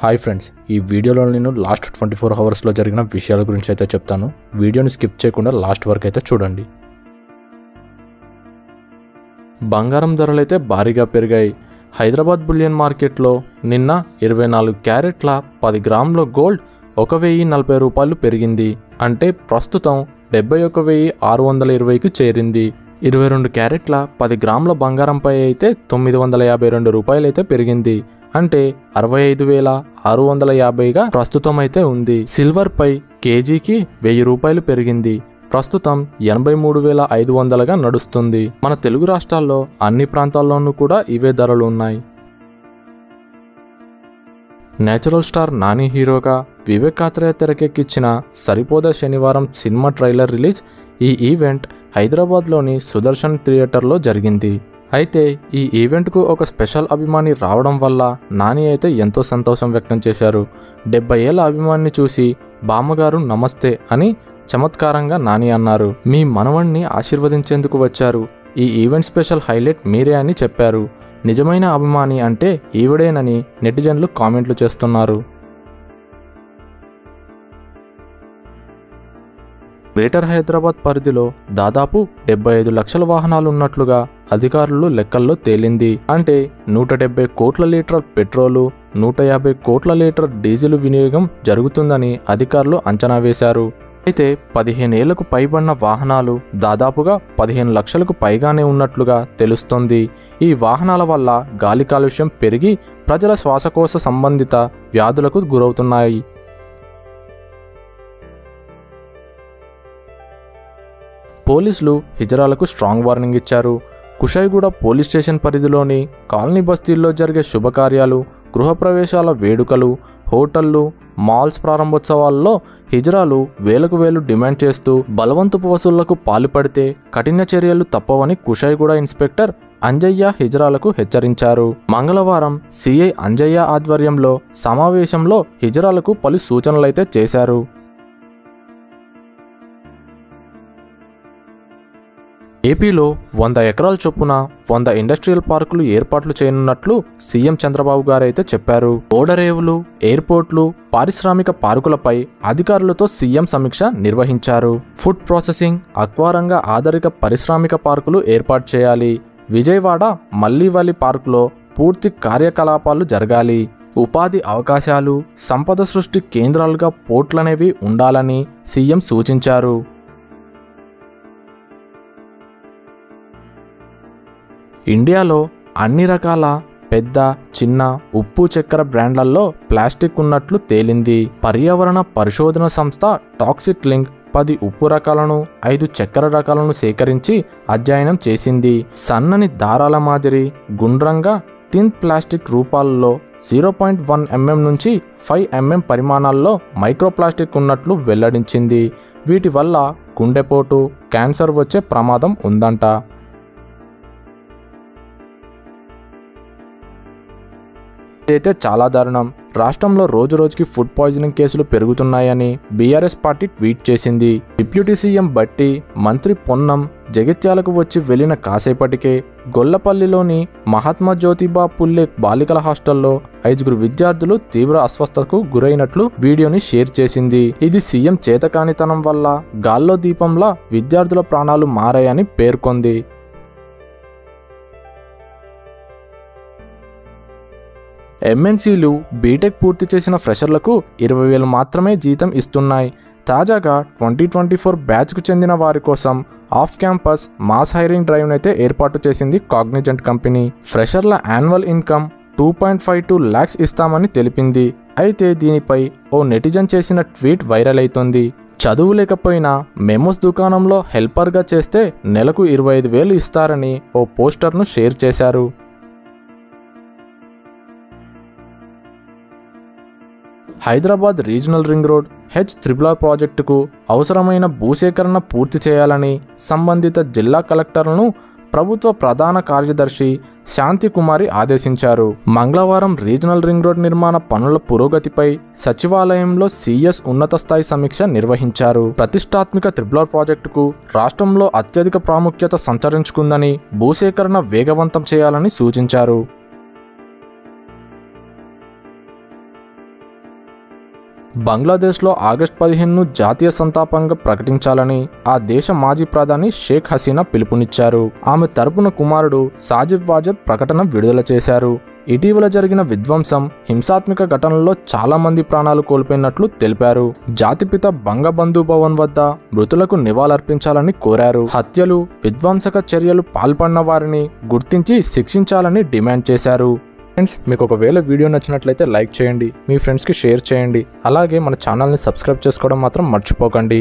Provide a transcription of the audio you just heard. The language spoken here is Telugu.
హాయ్ ఫ్రెండ్స్, ఈ వీడియోలో నేను లాస్ట్ 24 అవర్స్లో జరిగిన విషయాల గురించి అయితే చెప్తాను. వీడియోని స్కిప్ చేయకుండా లాస్ట్ వరకు అయితే చూడండి. బంగారం ధరలు అయితే భారీగా పెరిగాయి. హైదరాబాద్ బులియన్ మార్కెట్లో నిన్న 24 క్యారెట్ల 10 గ్రాముల గోల్డ్ 1040 రూపాయలు పెరిగింది. అంటే ప్రస్తుతం 71,620కి చేరింది. 22 క్యారెట్ల 10 గ్రాముల బంగారంపై అయితే 952 రూపాయలు అయితే పెరిగింది. అంటే 65,650గా ప్రస్తుతం అయితే ఉంది. సిల్వర్ పై కేజీకి 1000 రూపాయలు పెరిగింది. ప్రస్తుతం 83,500గా నడుస్తుంది. మన తెలుగు రాష్ట్రాల్లో అన్ని ప్రాంతాల్లోనూ కూడా ఇవే ధరలు ఉన్నాయి. నేచురల్ స్టార్ నాని హీరోగా వివేక్ ఆత్రేయ తెరకెక్కించిన సరిపోదా శనివారం సినిమా ట్రైలర్ రిలీజ్. ఈ ఈవెంట్ హైదరాబాద్లోని సుదర్శన్ థియేటర్లో జరిగింది. అయితే ఈ ఈవెంట్కు ఒక స్పెషల్ అభిమాని రావడం వల్ల నాని అయితే ఎంతో సంతోషం వ్యక్తం చేశారు. 70 ఏళ్ల అభిమానిని చూసి బామ్మగారు నమస్తే అని చమత్కారంగా నాని అన్నారు. మీ మనవణ్ణి ఆశీర్వదించేందుకు వచ్చారు. ఈ ఈవెంట్ స్పెషల్ హైలైట్ మీరే అని చెప్పారు. నిజమైన అభిమాని అంటే ఈవిడేనని నెటిజన్లు కామెంట్లు చేస్తున్నారు. గ్రేటర్ హైదరాబాద్ పరిధిలో దాదాపు 75 లక్షల వాహనాలు ఉన్నట్లుగా అధికారులు లెక్కల్లో తేలింది. అంటే 170 కోట్ల లీటర్ పెట్రోలు, 150 కోట్ల లీటర్ డీజిల్ వినియోగం జరుగుతుందని అధికారులు అంచనా వేశారు. అయితే 15 ఏళ్లకు పైబడిన వాహనాలు దాదాపుగా 15 లక్షలకు పైగానే ఉన్నట్లుగా తెలుస్తోంది. ఈ వాహనాల వల్ల గాలి కాలుష్యం పెరిగి ప్రజల శ్వాసకోశ సంబంధిత వ్యాధులకు గురవుతున్నాయి. పోలీసులు హిజరాలకు స్ట్రాంగ్ వార్నింగ్ ఇచ్చారు. కుషాయిగూడ పోలీస్ స్టేషన్ పరిధిలోని కాలనీ బస్తీల్లో జరిగే శుభకార్యాలు, గృహప్రవేశాల వేడుకలు, హోటళ్లు, మాల్స్ ప్రారంభోత్సవాల్లో హిజరాలు వేలకు వేలు డిమాండ్ చేస్తూ బలవంతపు వసూళ్లకు పాల్పడితే కఠిన చర్యలు తప్పవని కుషాయిగూడ ఇన్స్పెక్టర్ అంజయ్య హిజరాలకు హెచ్చరించారు. మంగళవారం సిఐ అంజయ్య ఆధ్వర్యంలో సమావేశంలో హిజరాలకు పలు సూచనలైతే చేశారు. ఏపీలో 100 ఎకరాల చొప్పున 100 ఇండస్ట్రియల్ పార్కులు ఏర్పాట్లు చేయనున్నట్లు సీఎం చంద్రబాబు గారైతే చెప్పారు. ఓడరేవులు, ఎయిర్పోర్ట్లు, పారిశ్రామిక పార్కులపై అధికారులతో సీఎం సమీక్ష నిర్వహించారు. ఫుడ్ ప్రాసెసింగ్, అక్వారంగ ఆధారిత పారిశ్రామిక పార్కులు ఏర్పాటు చేయాలి. విజయవాడ మల్లీవల్లి పార్కులో పూర్తి కార్యకలాపాలు జరగాలి. ఉపాధి అవకాశాలు, సంపద సృష్టి కేంద్రాలుగా పోర్ట్లనేవి ఉండాలని సీఎం సూచించారు. ఇండియాలో అన్ని రకాల పెద్ద, చిన్న ఉప్పు, చక్కెర బ్రాండ్లలో ప్లాస్టిక్ ఉన్నట్లు తేలింది. పర్యావరణ పరిశోధన సంస్థ టాక్సిక్ లింక్ 10 ఉప్పు రకాలను, 5 చక్కెర రకాలను సేకరించి అధ్యయనం చేసింది. సన్నని దారాల మాదిరి గుండ్రంగా థిన్ ప్లాస్టిక్ రూపాల్లో 0.1 mm నుంచి 5 mm పరిమాణాల్లో మైక్రోప్లాస్టిక్ ఉన్నట్లు వెల్లడించింది. వీటి వల్ల గుండెపోటు, క్యాన్సర్ వచ్చే ప్రమాదం ఉందంట. ఇదైతే చాలా దారుణం. రాష్ట్రంలో రోజురోజుకి ఫుడ్ పాయిజనింగ్ కేసులు పెరుగుతున్నాయని బీఆర్ఎస్ పార్టీ ట్వీట్ చేసింది. డిప్యూటీ సీఎం బట్టి, మంత్రి పొన్నం జగిత్యాలకు వచ్చి వెళ్లిన కాసేపటికే గొల్లపల్లిలోని మహాత్మా జ్యోతిబా పుల్లే బాలికల హాస్టల్లో 5 విద్యార్థులు తీవ్ర అస్వస్థతకు గురైనట్లు వీడియోని షేర్ చేసింది. ఇది సీఎం చేతకానితనం వల్ల గాల్లో దీపంలా విద్యార్థుల ప్రాణాలు మారాయని పేర్కొంది. ఎంఎన్సీలు బీటెక్ పూర్తి చేసిన ఫ్రెషర్లకు 20,000 మాత్రమే జీతం ఇస్తున్నాయి. తాజాగా 2024 బ్యాచ్కు చెందిన వారి కోసం off campus mass hiring drive అయితే ఏర్పాటు చేసింది కాగ్నిజెంట్ కంపెనీ. ఫ్రెషర్ల యాన్యువల్ ఇన్కమ్ 2.52 lakhs ఇస్తామని తెలిపింది. అయితే దీనిపై ఓ నెటిజన్ చేసిన ట్వీట్ వైరల్ అవుతోంది. చదువు లేకపోయినా మెమోస్ దుకాణంలో హెల్పర్గా చేస్తే నెలకు 25,000 ఇస్తారని ఓ పోస్టర్ను షేర్ చేశారు. Hyderabad regional ring road H-RRR ప్రాజెక్టుకు అవసరమైన భూసేకరణ పూర్తి చేయాలని సంబంధిత జిల్లా కలెక్టర్లను ప్రభుత్వ ప్రధాన కార్యదర్శి శాంతికుమారి ఆదేశించారు. మంగళవారం రీజనల్ రింగ్ రోడ్ నిర్మాణ పనుల పురోగతిపై సచివాలయంలో సీఎస్ ఉన్నత స్థాయి సమీక్ష నిర్వహించారు. ప్రతిష్టాత్మక RRR ప్రాజెక్టుకు రాష్ట్రంలో అత్యధిక ప్రాముఖ్యత సంతరించుకుందని భూసేకరణ వేగవంతం చేయాలని సూచించారు. బంగ్లాదేశ్లో ఆగస్టు 15ను జాతీయ సంతాపంగా ప్రకటించాలని ఆ దేశ మాజీ ప్రధాని షేక్ హసీనా పిలుపునిచ్చారు. ఆమె తరపున కుమారుడు సాజిబ్ వాజద్ ప్రకటన విడుదల చేశారు. ఇటీవల జరిగిన విధ్వంసం, హింసాత్మక ఘటనల్లో చాలా మంది ప్రాణాలు కోల్పోయినట్లు తెలిపారు. జాతిపిత బంగబంధు భవన్ వద్ద మృతులకు నివాళులర్పించాలని కోరారు. హత్యలు, విధ్వంసక చర్యలు పాల్పడిన వారిని గుర్తించి శిక్షించాలని డిమాండ్ చేశారు. ఫ్రెండ్స్, మీకు ఒకవేళ వీడియో నచ్చినట్లయితే లైక్ చేయండి, మీ ఫ్రెండ్స్కి షేర్ చేయండి. అలాగే మన ఛానల్ని సబ్స్క్రైబ్ చేసుకోవడం మాత్రం మర్చిపోకండి.